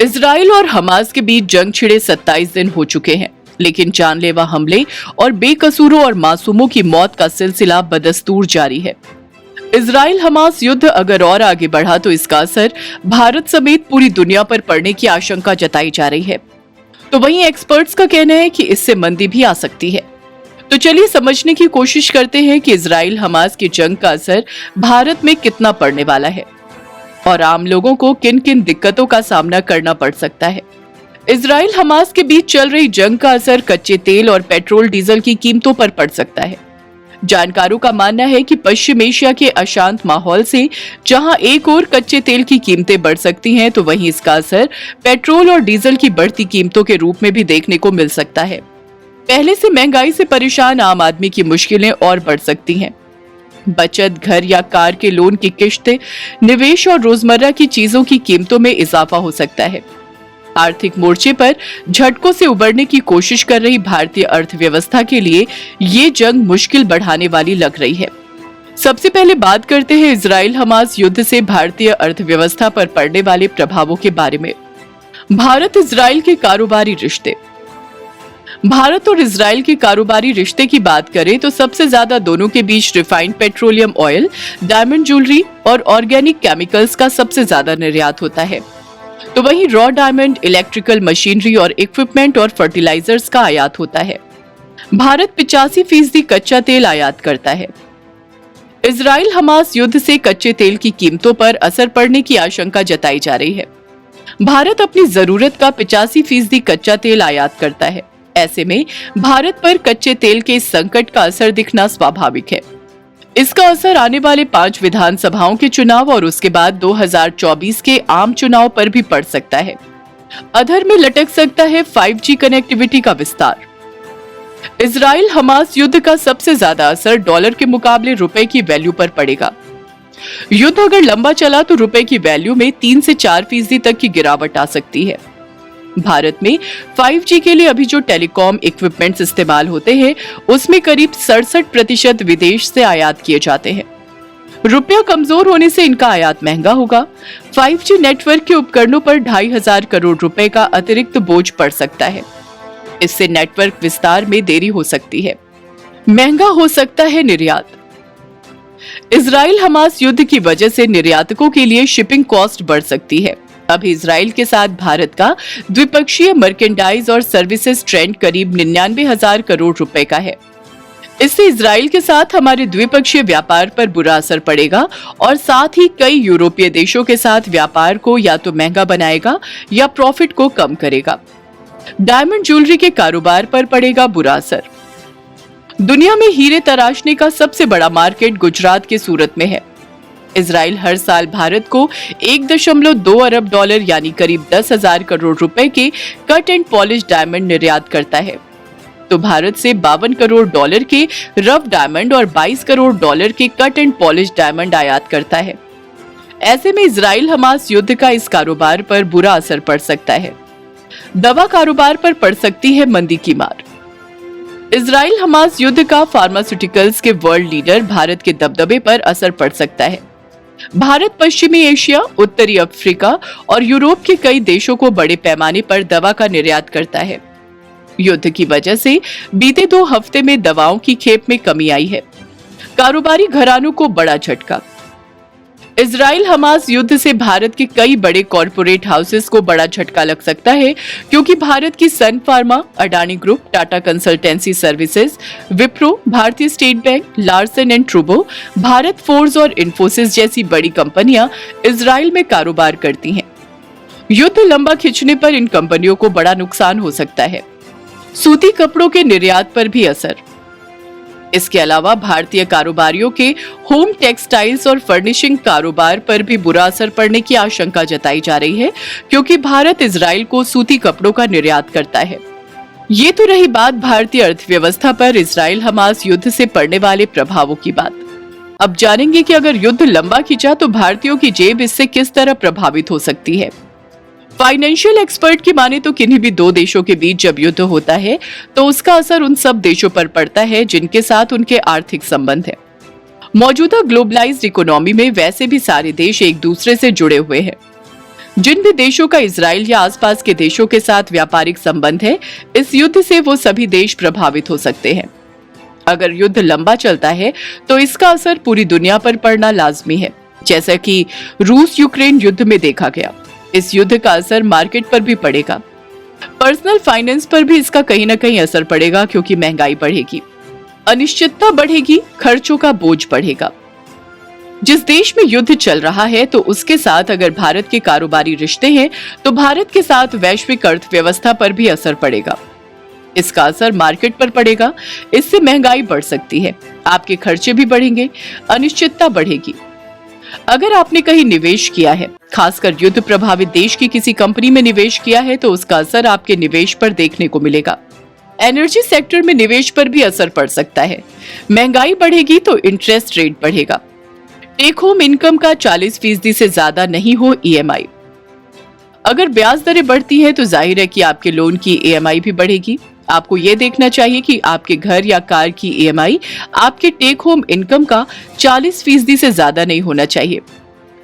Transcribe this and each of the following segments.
Israel और Hamas के बीच जंग छिड़े 27 दिन हो चुके हैं, लेकिन जानलेवा हमले और बेकसूरों और मासूमों की मौत का सिलसिला बदस्तूर जारी है। इजराइल हमास युद्ध अगर और आगे बढ़ा तो इसका असर भारत समेत पूरी दुनिया पर पड़ने की आशंका जताई जा रही है। तो वहीं एक्सपर्ट्स का कहना है कि इससे मंदी भी आ सकती है। तो चलिए समझने की कोशिश करते हैं कि इजराइल हमास की जंग का असर भारत में कितना पड़ने वाला है और आम लोगों को किन किन दिक्कतों का सामना करना पड़ सकता है। इजराइल हमास के बीच चल रही जंग का असर कच्चे तेल और पेट्रोल डीजल की कीमतों पर पड़ सकता है। जानकारों का मानना है कि पश्चिम एशिया के अशांत माहौल से जहां एक ओर कच्चे तेल की कीमतें बढ़ सकती हैं, तो वहीं इसका असर पेट्रोल और डीजल की बढ़ती कीमतों के रूप में भी देखने को मिल सकता है। पहले से महंगाई से परेशान आम आदमी की मुश्किलें और बढ़ सकती हैं। बचत, घर या कार के लोन की किश्तें, निवेश और रोजमर्रा की चीजों की कीमतों में इजाफा हो सकता है। आर्थिक मोर्चे पर झटकों से उबरने की कोशिश कर रही भारतीय अर्थव्यवस्था के लिए ये जंग मुश्किल बढ़ाने वाली लग रही है। सबसे पहले बात करते हैं इजराइल हमास युद्ध से भारतीय अर्थव्यवस्था पर पड़ने वाले प्रभावों के बारे में। भारत इजराइल के कारोबारी रिश्ते। भारत और इजराइल के कारोबारी रिश्ते की बात करें तो सबसे ज्यादा दोनों के बीच refined petroleum oil, diamond jewellery और ऑर्गेनिक केमिकल्स का सबसे ज्यादा निर्यात होता है। तो वहीं रॉ डायमंड, इलेक्ट्रिकल मशीनरी और इक्विपमेंट और फर्टिलाइजर्स का आयात होता है। भारत 85% कच्चा तेल आयात करता है। इजराइल हमास युद्ध से कच्चे तेल की कीमतों पर असर पड़ने की आशंका जताई जा रही है। भारत अपनी जरूरत का 85% कच्चा तेल आयात करता है। ऐसे में भारत पर कच्चे तेल के संकट का असर दिखना स्वाभाविक है। इसका असर आने वाले 5 विधानसभाओं के चुनाव और उसके बाद 2024 के आम चुनाव पर भी पड़ सकता है। अधर में लटक सकता है 5G कनेक्टिविटी का विस्तार। इजराइल हमास युद्ध का सबसे ज्यादा असर डॉलर के मुकाबले रुपए की वैल्यू पर पड़ेगा। युद्ध अगर लंबा चला तो रुपए की वैल्यू में 3 से 4% तक की गिरावट आ सकती है। भारत में 5G के लिए अभी जो टेलीकॉम इक्विपमेंट्स इस्तेमाल होते हैं, उसमें करीब 67% विदेश से आयात किए जाते हैं। रुपया कमजोर होने से इनका आयात महंगा होगा। 5G नेटवर्क के उपकरणों पर 2,500 करोड़ रुपए का अतिरिक्त बोझ पड़ सकता है। इससे नेटवर्क विस्तार में देरी हो सकती है। महंगा हो सकता है निर्यात। इजराइल हमास युद्ध की वजह से निर्यातकों के लिए शिपिंग कॉस्ट बढ़ सकती है। अभी इजराइल के साथ भारत का द्विपक्षीय मर्केंडाइज और सर्विसेज ट्रेंड करीब 99,000 करोड़ रुपए का है। इससे इजराइल के साथ हमारे द्विपक्षीय व्यापार पर बुरा असर पड़ेगा और साथ ही कई यूरोपीय देशों के साथ व्यापार को या तो महंगा बनाएगा या प्रॉफिट को कम करेगा। डायमंड ज्वेलरी के कारोबार पर पड़ेगा बुरा असर। दुनिया में हीरे तराशने का सबसे बड़ा मार्केट गुजरात के सूरत में है। इजराइल हर साल भारत को 1.2 अरब डॉलर यानी करीब 10,000 करोड़ रुपए के कट एंड पॉलिश डायमंड निर्यात करता है। तो भारत से 52 करोड़ डॉलर के रफ डायमंड और 22 करोड़ डॉलर के कट एंड पॉलिश डायमंड आयात करता है। ऐसे में इजराइल हमास युद्ध का इस कारोबार पर बुरा असर पड़ सकता है। दवा कारोबार पर पड़ सकती है मंदी की मार। इजराइल हमास युद्ध का फार्मास्यूटिकल्स के वर्ल्ड लीडर भारत के दबदबे पर असर पड़ सकता है। भारत पश्चिमी एशिया, उत्तरी अफ्रीका और यूरोप के कई देशों को बड़े पैमाने पर दवा का निर्यात करता है। युद्ध की वजह से बीते 2 हफ्ते में दवाओं की खेप में कमी आई है। कारोबारी घरानों को बड़ा झटका। इजराइल हमास युद्ध से भारत के कई बड़े कॉरपोरेट हाउसेस को बड़ा झटका लग सकता है, क्योंकि भारत की Sun Pharma, Adani group, Tata consultancy services, Wipro, Bharatiya state bank, Larsen and ट्रूबो, भारत फोर्ज और इन्फोसिस जैसी बड़ी कंपनियां इजराइल में कारोबार करती हैं। युद्ध लंबा खिंचने पर इन कंपनियों को बड़ा नुकसान हो सकता है। सूती कपड़ों के निर्यात पर भी असर। इसके अलावा भारतीय कारोबारियों के होम टेक्सटाइल्स और फर्निशिंग कारोबार पर भी बुरा असर पड़ने की आशंका जताई जा रही है, क्योंकि भारत इजराइल को सूती कपड़ों का निर्यात करता है। ये तो रही बात भारतीय अर्थव्यवस्था पर इजराइल हमास युद्ध से पड़ने वाले प्रभावों की बात। अब जानेंगे कि अगर युद्ध लंबा खिंचा तो भारतीयों की जेब इससे किस तरह प्रभावित हो सकती है। फाइनेंशियल एक्सपर्ट की माने तो किन्हीं भी दो देशों के बीच जब युद्ध होता है तो उसका असर उन सब देशों पर पड़ता है जिनके साथ उनके आर्थिक संबंध है। मौजूदा ग्लोबलाइज्ड इकोनॉमी में वैसे भी सारे देश एक दूसरे से जुड़े हुए हैं। जिन भी देशों का इजराइल या आसपास के देशों के साथ व्यापारिक संबंध है, इस युद्ध से वो सभी देश प्रभावित हो सकते हैं। अगर युद्ध लंबा चलता है तो इसका असर पूरी दुनिया पर पड़ना लाजमी है, जैसा कि रूस यूक्रेन युद्ध में देखा गया। इस युद्ध का असर मार्केट पर भी पड़ेगा। पर्सनल फाइनेंस पर भी इसका कहीं ना कहीं असर पड़ेगा, क्योंकि महंगाई बढ़ेगी, अनिश्चितता बढ़ेगी, खर्चों का बोझ बढ़ेगा। जिस देश में युद्ध चल रहा है तो उसके साथ अगर भारत के कारोबारी रिश्ते हैं तो भारत के साथ वैश्विक अर्थव्यवस्था पर भी असर पड़ेगा। इसका असर मार्केट पर पड़ेगा। इससे महंगाई बढ़ सकती है, आपके खर्चे भी बढ़ेंगे, अनिश्चितता बढ़ेगी। अगर आपने कहीं निवेश किया है, खासकर युद्ध प्रभावित देश की किसी कंपनी में निवेश किया है, तो उसका असर आपके निवेश पर देखने को मिलेगा। एनर्जी सेक्टर में निवेश पर भी असर पड़ सकता है। महंगाई बढ़ेगी तो इंटरेस्ट रेट बढ़ेगा। टेक होम इनकम का 40% से ज्यादा नहीं हो EMI। अगर ब्याज दरें बढ़ती हैं तो जाहिर है कि आपके लोन की EMI भी बढ़ेगी। आपको यह देखना चाहिए कि आपके घर या कार की EMI आपके टेक होम इनकम का 40% से ज्यादा नहीं होना चाहिए,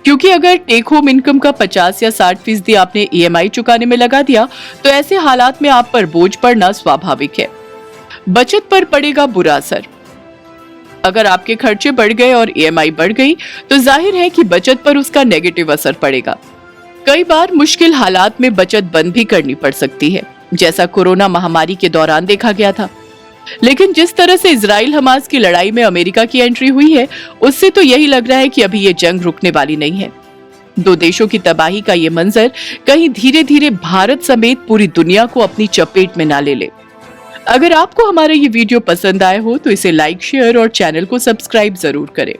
क्योंकि अगर टेक होम इनकम का 50 या 60% आपने EMI चुकाने में लगा दिया तो ऐसे हालात में आप पर बोझ पड़ना स्वाभाविक है। बचत पर पड़ेगा बुरा असर। अगर आपके खर्चे बढ़ गए और EMI बढ़ गई तो जाहिर है कि बचत पर उसका नेगेटिव असर पड़ेगा। कई बार मुश्किल हालात में बचत बंद भी करनी पड़ सकती है, जैसा कोरोना महामारी के दौरान देखा गया था। लेकिन जिस तरह से इजराइल हमास की लड़ाई में अमेरिका की एंट्री हुई है, उससे तो यही लग रहा है कि अभी ये जंग रुकने वाली नहीं है। दो देशों की तबाही का ये मंजर कहीं धीरे धीरे भारत समेत पूरी दुनिया को अपनी चपेट में ना ले ले। अगर आपको हमारा ये वीडियो पसंद आया हो तो इसे लाइक, शेयर और चैनल को सब्सक्राइब जरूर करें।